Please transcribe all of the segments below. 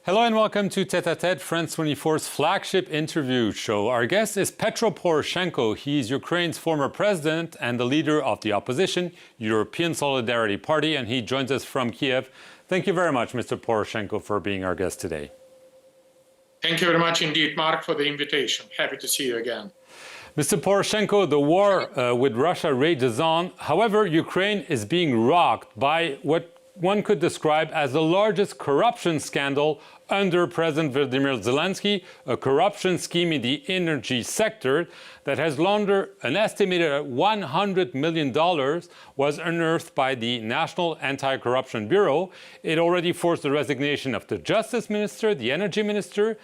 Hello and welcome to Tête-à-Tête, France 24's flagship interview show. Our guest is Petro Poroshenko. He's Ukraine's former president and the leader of the opposition, European Solidarity Party, and he joins us from Kiev. Thank you very much, Mr. Poroshenko, for being our guest today. Thank you very much indeed, Mark, for the invitation. Happy to see you again. Mr. Poroshenko, the war with Russia rages on. However, Ukraine is being rocked by what one could describe as the largest corruption scandal under President Volodymyr Zelensky, a corruption scheme in the energy sector that has laundered an estimated $100 million was unearthed by the National Anti-Corruption Bureau. It already forced the resignation of the Justice Minister, the Energy Minister,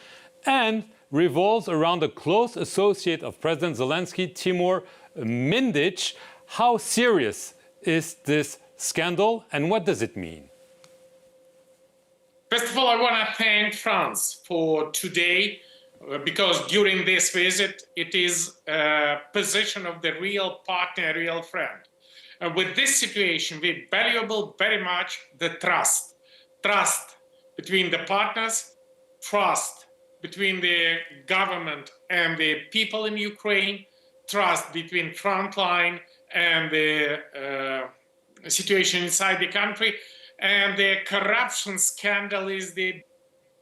and revolves around a close associate of President Zelensky, Timur Mindich. How serious is this scandal, and what does it mean? First of all, I want to thank France for today, because during this visit, it is a position of the real partner, real friend. And with this situation, we valuable very much the trust. Trust between the partners, trust between the government and the people in Ukraine, trust between frontline and the situation inside the country, and the corruption scandal is the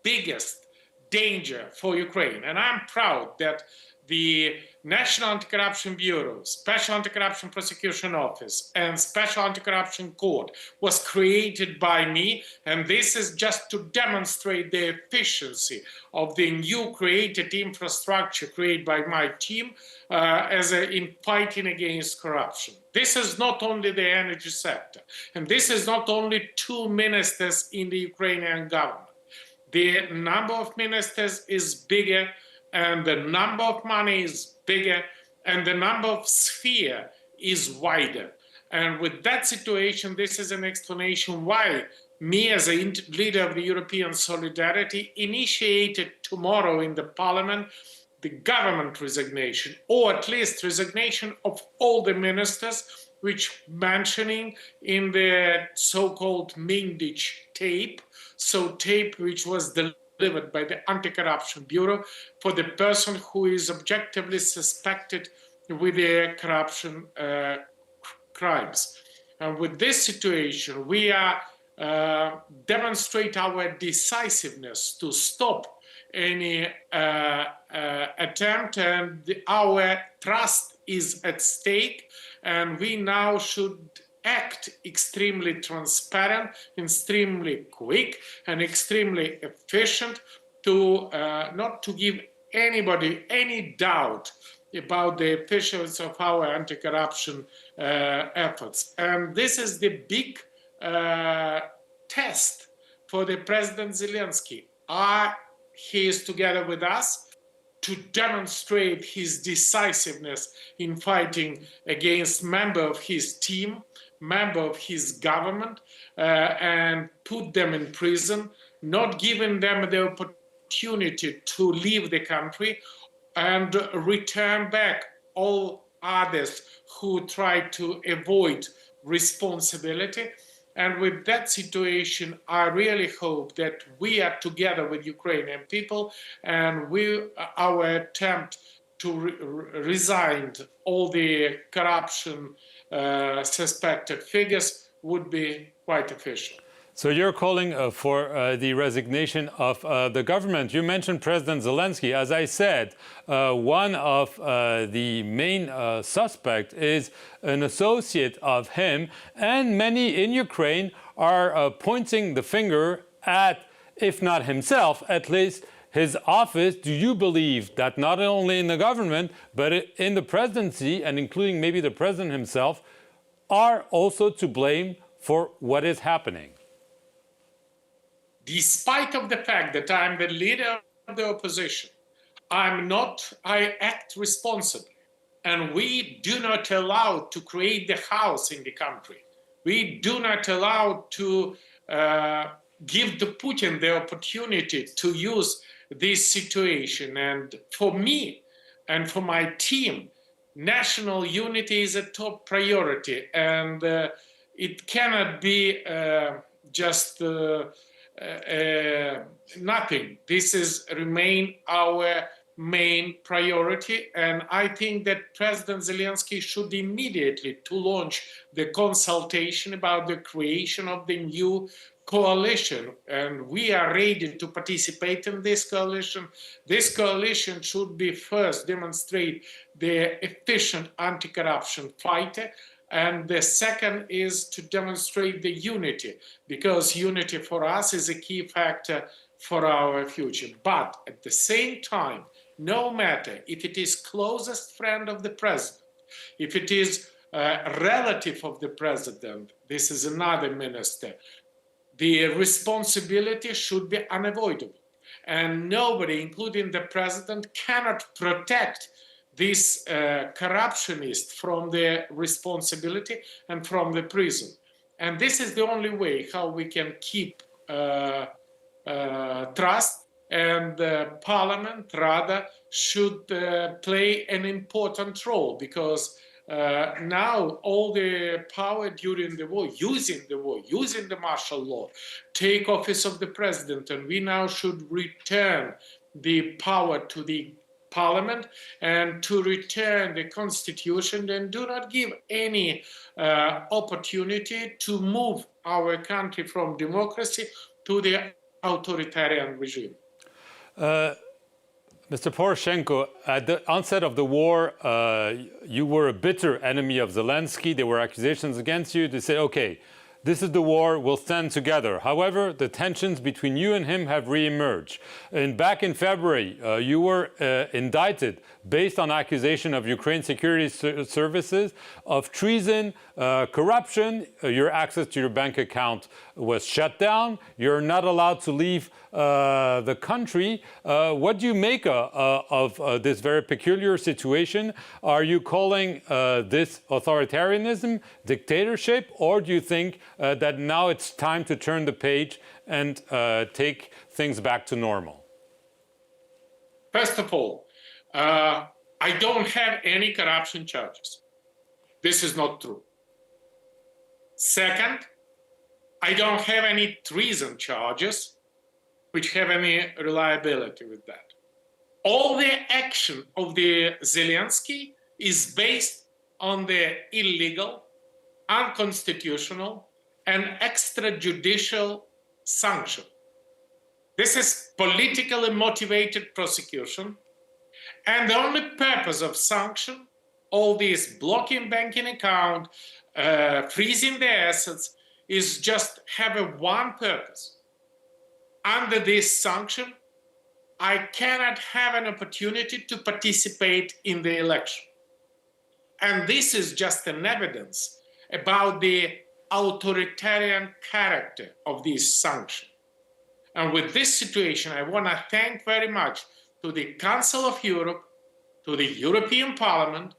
biggest danger for Ukraine. And I'm proud that the National Anti-Corruption Bureau, Special Anti-Corruption Prosecution Office, and Special Anti-Corruption Court was created by me, and this is just to demonstrate the efficiency of the new created infrastructure created by my team in fighting against corruption. This is not only the energy sector, and this is not only two ministers in the Ukrainian government. The number of ministers is bigger, and the number of money is bigger, and the number of sphere is wider. And with that situation, this is an explanation why me, as a leader of the European Solidarity, initiated tomorrow in the parliament the government resignation, or at least resignation of all the ministers, which mentioning in the so-called Mindich tape, tape which was delivered by the Anti-Corruption Bureau for the person who is objectively suspected with the corruption crimes. And with this situation, we are demonstrate our decisiveness to stop any attempt, and our trust is at stake, and we now should act extremely transparent, extremely quick, and extremely efficient to not to give anybody any doubt about the efficiency of our anti-corruption efforts. And this is the big test for the President Zelensky. He is together with us to demonstrate his decisiveness in fighting against member of his team, member of his government, and put them in prison, not giving them the opportunity to leave the country, and return back all others who try to avoid responsibility. And with that situation, I really hope that we are together with Ukrainian people, and our attempt to resign all the corruption suspected figures would be quite efficient. So you're calling for the resignation of the government. You mentioned President Zelensky. As I said, one of the main suspects is an associate of him, and many in Ukraine are pointing the finger at, if not himself, at least his office. Do you believe that not only in the government, but in the presidency, and including maybe the president himself, are also to blame for what is happening? Despite of the fact that I'm the leader of the opposition, I act responsibly. And we do not allow to create the chaos in the country. We do not allow to give the Putin the opportunity to use this situation. And for me and for my team, national unity is a top priority. And it cannot be just nothing. This is remain our main priority, and I think that President Zelensky should immediately to launch the consultation about the creation of the new coalition, and we are ready to participate in this coalition. This coalition should be first demonstrate the efficient anti-corruption fight, and the second is to demonstrate the unity, because unity for us is a key factor for our future. But at the same time, no matter if it is closest friend of the president, if it is a relative of the president, this is another minister, the responsibility should be unavoidable. And nobody, including the president, cannot protect this corruptionist from the responsibility and from the prison. And this is the only way how we can keep trust, and parliament rather should play an important role, because now all the power during the war, using the martial law, take office of the president, and we now should return the power to the parliament and to return the constitution, and do not give any opportunity to move our country from democracy to the authoritarian regime. Mr. Poroshenko, at the onset of the war, you were a bitter enemy of Zelensky. There were accusations against you. They said, okay, this is the war, we'll stand together. However, the tensions between you and him have re-emerged. And back in February, you were indicted based on accusation of Ukraine security services of treason, corruption. Your access to your bank account was shut down. You're not allowed to leave the country. What do you make of this very peculiar situation? Are you calling this authoritarianism, dictatorship, or do you think that now it's time to turn the page and take things back to normal? First of all, I don't have any corruption charges. This is not true. Second, I don't have any treason charges which have any reliability with that. All the action of the Zelensky is based on the illegal, unconstitutional, and extrajudicial sanction. This is politically motivated prosecution, and the only purpose of sanction, all this blocking banking account, freezing the assets, is just have a one purpose. Under this sanction, I cannot have an opportunity to participate in the election. And this is just an evidence about the authoritarian character of this sanction. And with this situation, I want to thank very much to the Council of Europe, to the European Parliament,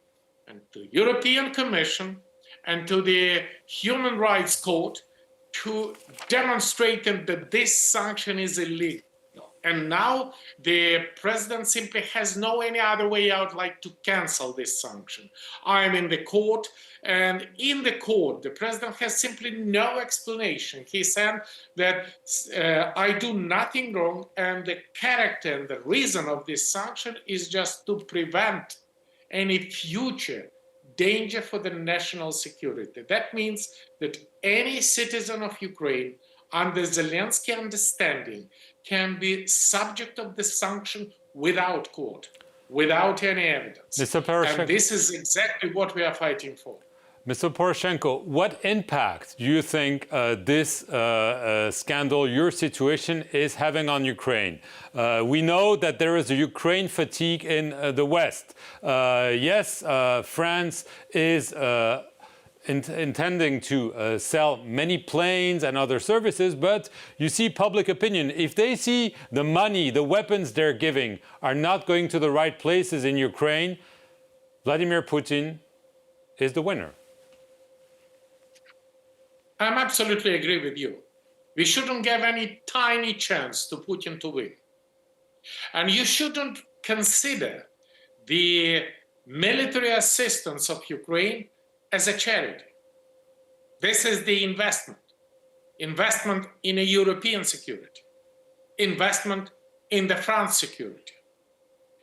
and to the European Commission, and to the Human Rights Court to demonstrate that this sanction is illegal. And now the president simply has no any other way out like to cancel this sanction. I am in the court, and in the court, the president has simply no explanation. He said that I do nothing wrong, and the character and the reason of this sanction is just to prevent any future danger for the national security. That means that any citizen of Ukraine, under Zelensky understanding, can be subject of the sanction without court, without any evidence. Mr. Poroshenko, and this is exactly what we are fighting for. Mr. Poroshenko, what impact do you think this scandal, your situation, is having on Ukraine? We know that there is a Ukraine fatigue in the West. Yes, France is intending to sell many planes and other services, but you see public opinion. If they see the money, the weapons they're giving are not going to the right places in Ukraine, Vladimir Putin is the winner. I'm absolutely agree with you. We shouldn't give any tiny chance to Putin to win. And you shouldn't consider the military assistance of Ukraine as a charity. This is the investment in a European security, investment in the France security.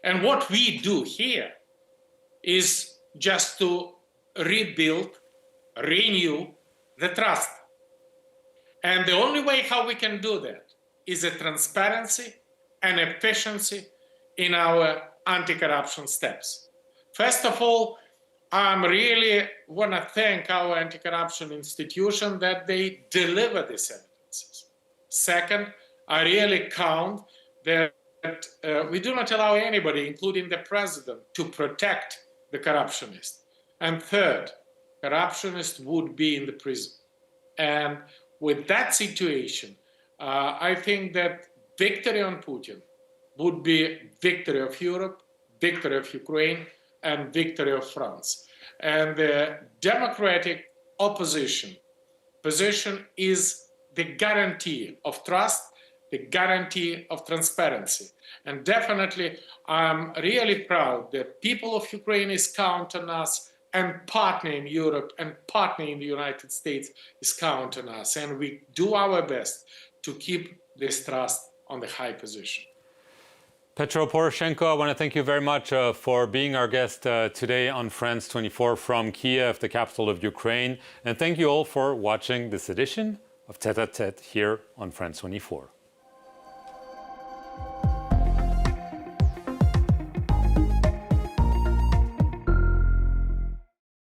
And what we do here is just to rebuild, renew the trust. And the only way how we can do that is a transparency and efficiency in our anti-corruption steps. First of all, I really want to thank our anti-corruption institution that they deliver these evidences. Second, I really count that we do not allow anybody, including the president, to protect the corruptionist. And third, corruptionists would be in the prison. And with that situation, I think that victory on Putin would be victory of Europe, victory of Ukraine, and victory of France. And the democratic opposition position is the guarantee of trust, the guarantee of transparency. And definitely, I'm really proud that people of Ukraine is counting on us, and partner in Europe and partner in the United States is counting on us. And we do our best to keep this trust on the high position. Petro Poroshenko, I want to thank you very much for being our guest today on France 24 from Kiev, the capital of Ukraine. And thank you all for watching this edition of Tête à Tête here on France 24.